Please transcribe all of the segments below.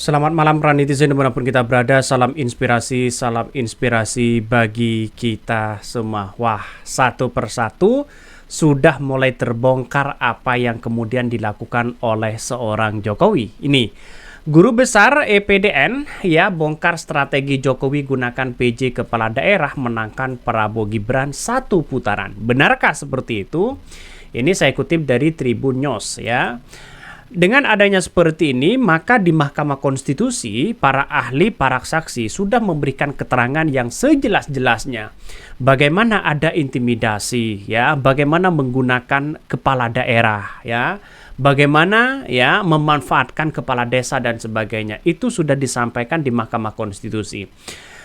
Selamat malam para netizen dimanapun kita berada, salam inspirasi bagi kita semua. Wah, satu persatu sudah mulai terbongkar apa yang kemudian dilakukan oleh seorang Jokowi. Ini, Guru Besar EPDN ya bongkar strategi Jokowi gunakan PJ Kepala Daerah menangkan Prabowo Gibran satu putaran. Benarkah seperti itu? Ini saya kutip dari Tribun News ya. Dengan adanya seperti ini, maka di Mahkamah Konstitusi, para ahli, para saksi sudah memberikan keterangan yang sejelas-jelasnya. Bagaimana ada intimidasi, ya, bagaimana menggunakan kepala daerah, ya, bagaimana ya memanfaatkan kepala desa dan sebagainya. Itu sudah disampaikan di Mahkamah Konstitusi.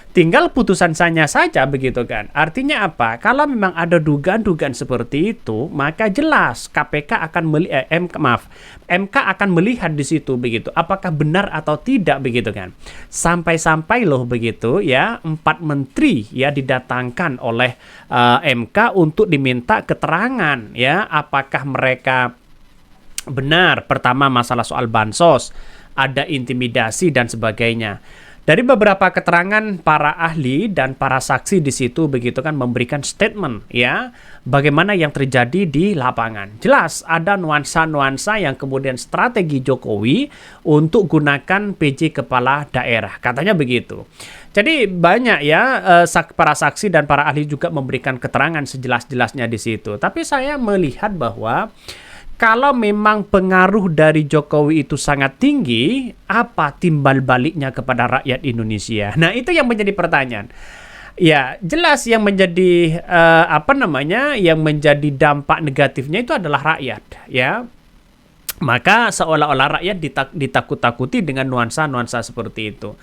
Tinggal putusannya saja begitu kan. Artinya apa? Kalau memang ada dugaan-dugaan seperti itu, maka jelas KPK akan MK akan melihat di situ begitu. Apakah benar atau tidak begitu kan. Sampai-sampai loh begitu ya, 4 menteri ya didatangkan oleh MK untuk diminta keterangan ya, apakah mereka benar pertama masalah soal bansos, ada intimidasi dan sebagainya. Dari beberapa keterangan para ahli dan para saksi di situ begitu kan memberikan statement ya bagaimana yang terjadi di lapangan. Jelas ada nuansa-nuansa yang kemudian strategi Jokowi untuk gunakan PJ Kepala Daerah. Katanya begitu. Jadi banyak ya para saksi dan para ahli juga memberikan keterangan sejelas-jelasnya di situ. Tapi saya melihat bahwa kalau memang pengaruh dari Jokowi itu sangat tinggi, apa timbal baliknya kepada rakyat Indonesia? Nah, itu yang menjadi pertanyaan. Ya, jelas yang menjadi yang menjadi dampak negatifnya itu adalah rakyat, ya. Maka seolah-olah rakyat ditakut-takuti dengan nuansa-nuansa seperti itu.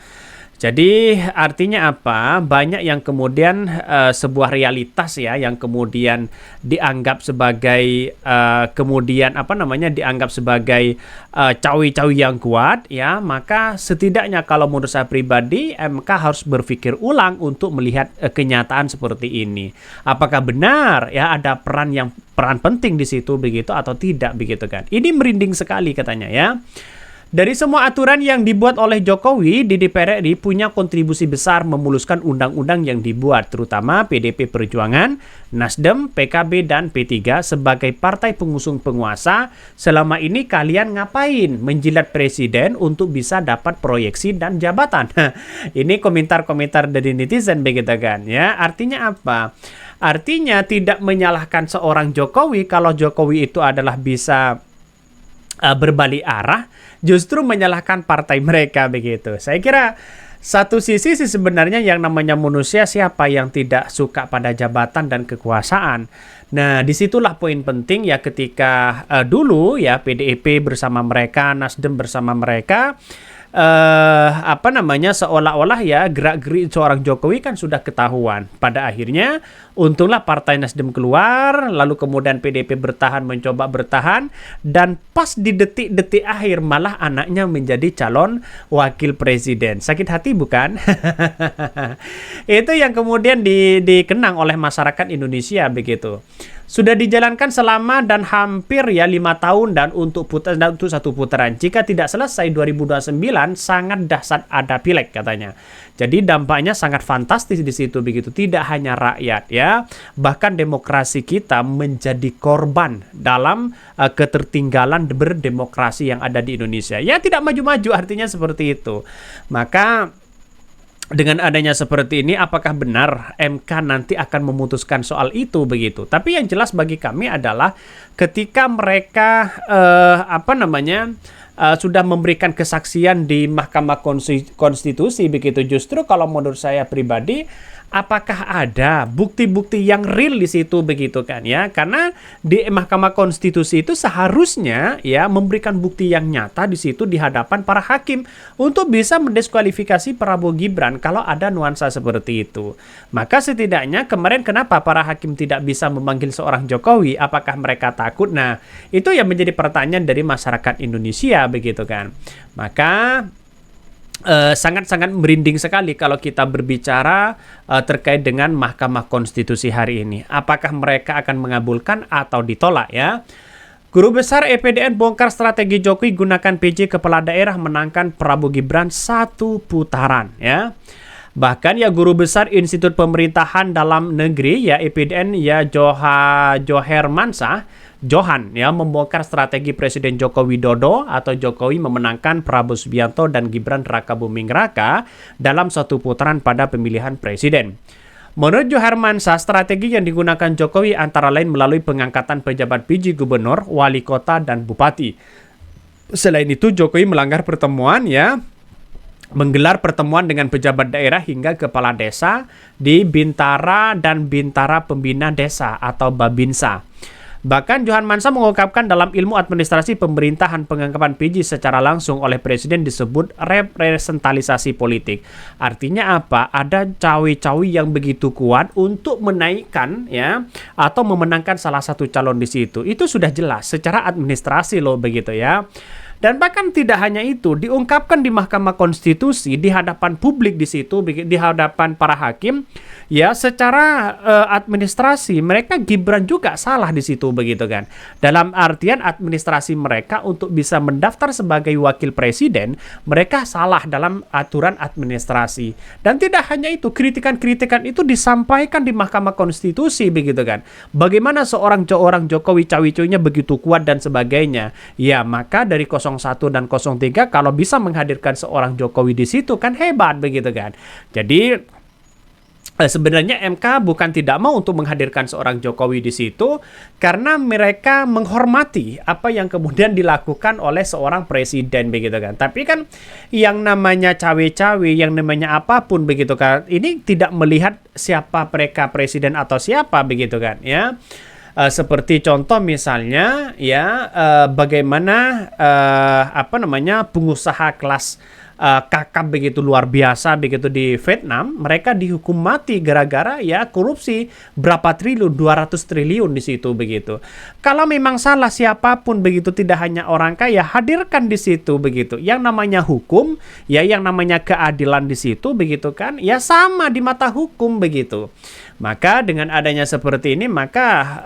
Jadi artinya apa? Banyak yang kemudian sebuah realitas ya yang kemudian dianggap sebagai dianggap sebagai cawi-cawi yang kuat ya, maka setidaknya kalau menurut saya pribadi MK harus berpikir ulang untuk melihat kenyataan seperti ini. Apakah benar ya ada peran penting di situ begitu atau tidak begitu kan. Ini merinding sekali katanya ya. Dari semua aturan yang dibuat oleh Jokowi di DPR RI punya kontribusi besar memuluskan undang-undang yang dibuat, terutama PDP Perjuangan, Nasdem, PKB, dan P3 sebagai partai pengusung penguasa. Selama ini kalian ngapain? Menjilat presiden untuk bisa dapat proyeksi dan jabatan. Ini komentar-komentar dari netizen begitu kan ya. Artinya apa? Artinya tidak menyalahkan seorang Jokowi kalau Jokowi itu adalah bisa berbalik arah, justru menyalahkan partai mereka begitu. Saya kira satu sisi sih sebenarnya yang namanya manusia siapa yang tidak suka pada jabatan dan kekuasaan. Nah, disitulah poin penting ya ketika dulu ya PDIP bersama mereka, Nasdem bersama mereka, seolah-olah ya gerak-gerik seorang Jokowi kan sudah ketahuan. Pada akhirnya untunglah Partai Nasdem keluar, lalu kemudian PDIP mencoba bertahan, dan pas di detik-detik akhir malah anaknya menjadi calon wakil presiden. Sakit hati bukan? Itu yang kemudian dikenang oleh masyarakat Indonesia begitu. Sudah dijalankan selama dan hampir ya 5 tahun dan untuk satu putaran. Jika tidak selesai 2029 sangat dahsyat ada pileg katanya. Jadi dampaknya sangat fantastis di situ begitu. Tidak hanya rakyat ya, bahkan demokrasi kita menjadi korban dalam ketertinggalan berdemokrasi yang ada di Indonesia. Ya tidak maju-maju artinya seperti itu. Maka dengan adanya seperti ini, apakah benar MK nanti akan memutuskan soal itu begitu? Tapi yang jelas bagi kami adalah ketika mereka sudah memberikan kesaksian di Mahkamah Konstitusi begitu, justru kalau menurut saya pribadi, apakah ada bukti-bukti yang real di situ begitu kan ya? Karena di Mahkamah Konstitusi itu seharusnya ya memberikan bukti yang nyata di situ di hadapan para hakim untuk bisa mendiskualifikasi Prabowo Gibran kalau ada nuansa seperti itu. Maka setidaknya kemarin kenapa para hakim tidak bisa memanggil seorang Jokowi? Apakah mereka takut? Nah, itu yang menjadi pertanyaan dari masyarakat Indonesia begitu kan. Maka sangat-sangat merinding sekali kalau kita berbicara terkait dengan Mahkamah Konstitusi hari ini. Apakah mereka akan mengabulkan atau ditolak ya? Guru Besar EPDN bongkar strategi Jokowi gunakan PJ kepala daerah menangkan Prabowo Gibran satu putaran ya. Bahkan ya Guru Besar Institut Pemerintahan Dalam Negeri ya EPDN ya Johan ya membongkar strategi Presiden Joko Widodo atau Jokowi memenangkan Prabowo Subianto dan Gibran Rakabuming Raka dalam satu putaran pada pemilihan presiden. Menurut Joharmansyah, strategi yang digunakan Jokowi antara lain melalui pengangkatan pejabat PJ gubernur, wali kota, dan bupati. Selain itu, Jokowi melanggar pertemuan ya, menggelar pertemuan dengan pejabat daerah hingga kepala desa di Bintara dan Bintara Pembina Desa atau Babinsa. Bahkan Joharmansyah mengungkapkan dalam ilmu administrasi pemerintahan pengangkatan PJ secara langsung oleh presiden disebut representalisasi politik. Artinya apa? Ada cawe-cawe yang begitu kuat untuk menaikkan ya atau memenangkan salah satu calon di situ. Itu sudah jelas secara administrasi loh begitu ya. Dan bahkan tidak hanya itu, diungkapkan di Mahkamah Konstitusi, di hadapan publik di situ, di hadapan para hakim, ya secara administrasi mereka Gibran juga salah di situ begitu kan. Dalam artian administrasi mereka untuk bisa mendaftar sebagai wakil presiden, mereka salah dalam aturan administrasi. Dan tidak hanya itu, kritikan-kritikan itu disampaikan di Mahkamah Konstitusi begitu kan. Bagaimana seorang Jokowi cawe-cawenya begitu kuat dan sebagainya. Ya, maka dari 01 dan 03 kalau bisa menghadirkan seorang Jokowi di situ kan hebat begitu kan. Jadi sebenarnya MK bukan tidak mau untuk menghadirkan seorang Jokowi di situ karena mereka menghormati apa yang kemudian dilakukan oleh seorang presiden begitu kan. Tapi kan yang namanya cawe-cawe, yang namanya apapun begitu kan, ini tidak melihat siapa mereka presiden atau siapa begitu kan ya. Seperti contoh misalnya ya bagaimana pengusaha kelas kakap begitu luar biasa begitu di Vietnam, mereka dihukum mati gara-gara ya korupsi berapa triliun, 200 triliun di situ begitu. Kalau memang salah siapapun begitu, tidak hanya orang kaya, hadirkan di situ begitu. Yang namanya hukum ya, yang namanya keadilan di situ begitu kan, ya sama di mata hukum begitu. Maka dengan adanya seperti ini maka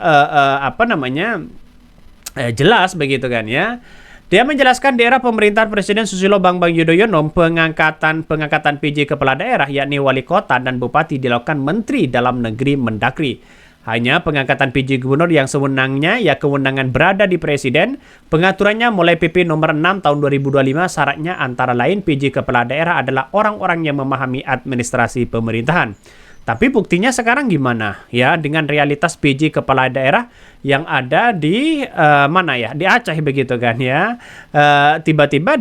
jelas begitu kan ya. Dia menjelaskan di era pemerintahan Presiden Susilo Bambang Yudhoyono pengangkatan PJ kepala daerah yakni wali kota dan bupati dilakukan Menteri Dalam Negeri Mendagri. Hanya pengangkatan PJ gubernur yang sewenangnya ya kewenangan berada di presiden. Pengaturannya mulai PP nomor 6 tahun 2025 syaratnya antara lain PJ kepala daerah adalah orang-orang yang memahami administrasi pemerintahan. Tapi buktinya sekarang gimana ya dengan realitas PJ kepala daerah yang ada di di Aceh begitu kan ya. Tiba-tiba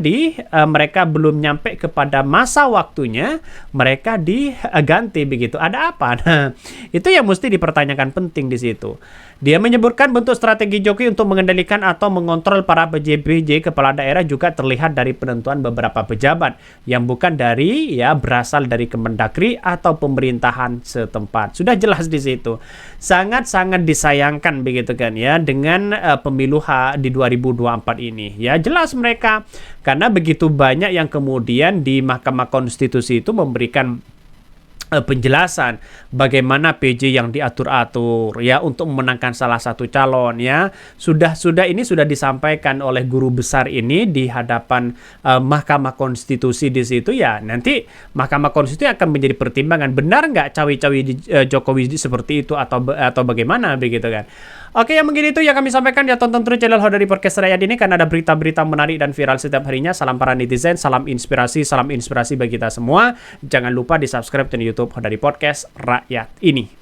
mereka belum nyampe kepada masa waktunya mereka diganti begitu. Ada apa? Nah, itu yang mesti dipertanyakan penting di situ. Dia menyebutkan bentuk strategi Jokowi untuk mengendalikan atau mengontrol para PJ kepala daerah juga terlihat dari penentuan beberapa pejabat yang bukan berasal dari Kemendagri atau pemerintahan setempat. Sudah jelas di situ. Sangat-sangat disayangkan begitu kan ya dengan pemilu di 2024 ini. Ya jelas mereka karena begitu banyak yang kemudian di Mahkamah Konstitusi itu memberikan penjelasan bagaimana PJ yang diatur-atur ya untuk memenangkan salah satu calon ya. Sudah disampaikan oleh guru besar ini di hadapan Mahkamah Konstitusi di situ ya. Nanti Mahkamah Konstitusi akan menjadi pertimbangan benar nggak cawe-cawe Jokowi seperti itu atau bagaimana begitu kan. Oke, yang begini itu yang kami sampaikan ya. Tonton terus channel Hodari Podcast Rakyat ini karena ada berita-berita menarik dan viral setiap harinya. Salam para netizen, salam inspirasi bagi kita semua. Jangan lupa di subscribe channel YouTube Hodari Podcast Rakyat ini.